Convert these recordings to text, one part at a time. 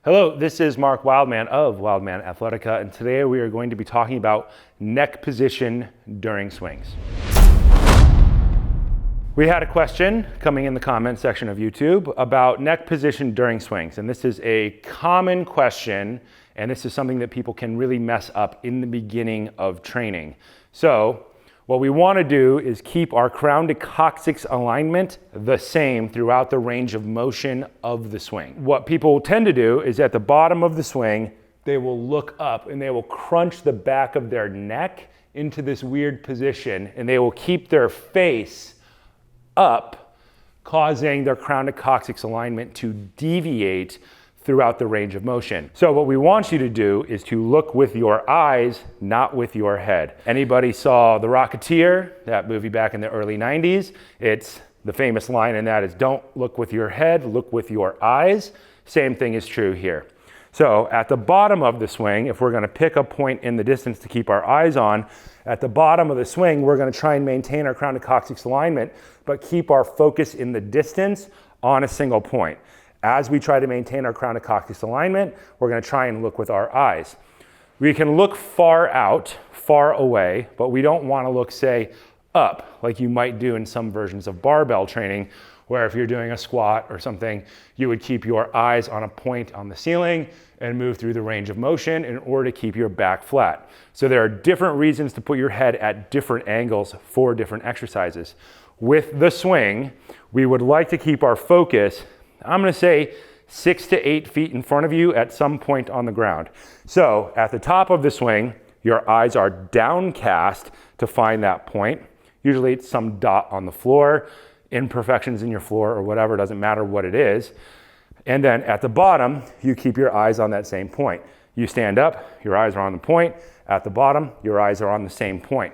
Hello, this is Mark Wildman of Wildman Athletica, and today we are going to be talking about neck position during swings. We had a question coming in the comment section of YouTube about neck position during swings, and this is a common question, and this is something that people can really mess up in the beginning of training. So what we want to do is keep our crown to coccyx alignment the same throughout the range of motion of the swing. What people tend to do is at the bottom of the swing, they will look up and they will crunch the back of their neck into this weird position, and they will keep their face up, causing their crown to coccyx alignment to deviate throughout the range of motion. So what we want you to do is to look with your eyes, not with your head. Anybody saw The Rocketeer, that movie back in the early 90s? It's the famous line in that is, don't look with your head, look with your eyes. Same thing is true here. So at the bottom of the swing, if we're gonna pick a point in the distance to keep our eyes on, at the bottom of the swing, we're gonna try and maintain our crown to coccyx alignment, but keep our focus in the distance on a single point. As we try to maintain our crown to coccyx alignment, we're gonna try and look with our eyes. We can look far out, far away, but we don't wanna look, say, up, like you might do in some versions of barbell training, where if you're doing a squat or something, you would keep your eyes on a point on the ceiling and move through the range of motion in order to keep your back flat. So there are different reasons to put your head at different angles for different exercises. With the swing, we would like to keep our focus, I'm gonna say 6 to 8 feet in front of you at some point on the ground. So at the top of the swing, your eyes are downcast to find that point. Usually it's some dot on the floor, imperfections in your floor or whatever, doesn't matter what it is. And then at the bottom, you keep your eyes on that same point. You stand up, your eyes are on the point. At the bottom, your eyes are on the same point.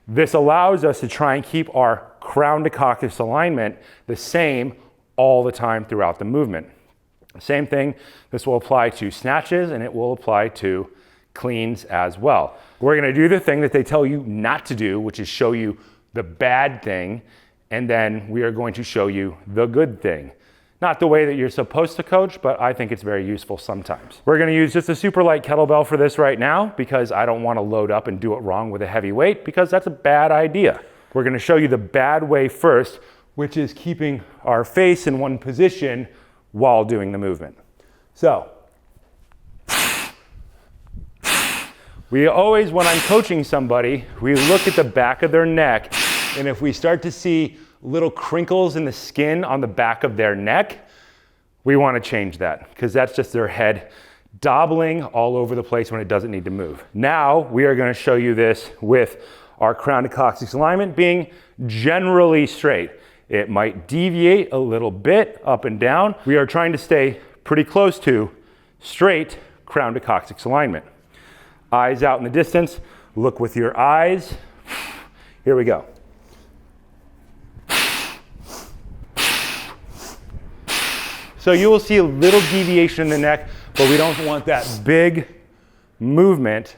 This allows us to try and keep our crown to coccyx alignment the same all the time throughout the movement. Same thing, this will apply to snatches and it will apply to cleans as well. We're gonna do the thing that they tell you not to do, which is show you the bad thing, and then we are going to show you the good thing. Not the way that you're supposed to coach, but I think it's very useful sometimes. We're gonna use just a super light kettlebell for this right now because I don't wanna load up and do it wrong with a heavy weight because that's a bad idea. We're gonna show you the bad way first, which is keeping our face in one position while doing the movement. So, we always, when I'm coaching somebody, we look at the back of their neck, and if we start to see little crinkles in the skin on the back of their neck, we want to change that because that's just their head dobbling all over the place when it doesn't need to move. Now, we are going to show you this with our crown to coccyx alignment being generally straight. It might deviate a little bit up and down. We are trying to stay pretty close to straight crown to coccyx alignment. Eyes out in the distance, look with your eyes. Here we go. So you will see a little deviation in the neck, but we don't want that big movement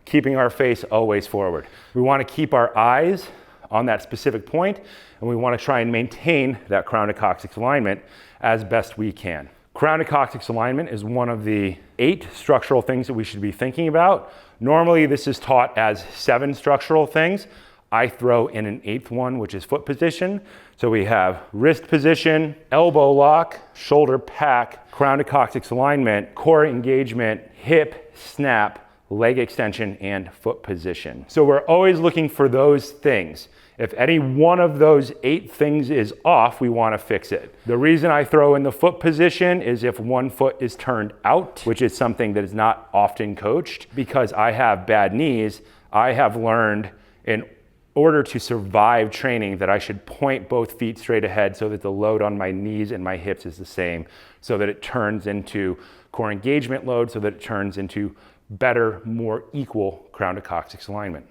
keeping our face always forward. We want to keep our eyes on that specific point, and we want to try and maintain that crown to coccyx alignment as best we can. Crown to coccyx alignment is one of the 8 structural things that we should be thinking about. Normally this is taught as 7 structural things. I throw in an 8th one, which is foot position. So we have wrist position, elbow lock, shoulder pack, crown to coccyx alignment, core engagement, hip snap, leg extension, and foot position. So we're always looking for those things. If any one of those 8 things is off, we want to fix it. The reason I throw in the foot position is if one foot is turned out, which is something that is not often coached. Because I have bad knees, I have learned in order to survive training that I should point both feet straight ahead so that the load on my knees and my hips is the same, so that it turns into core engagement load, so that it turns into better, more equal crown to coccyx alignment.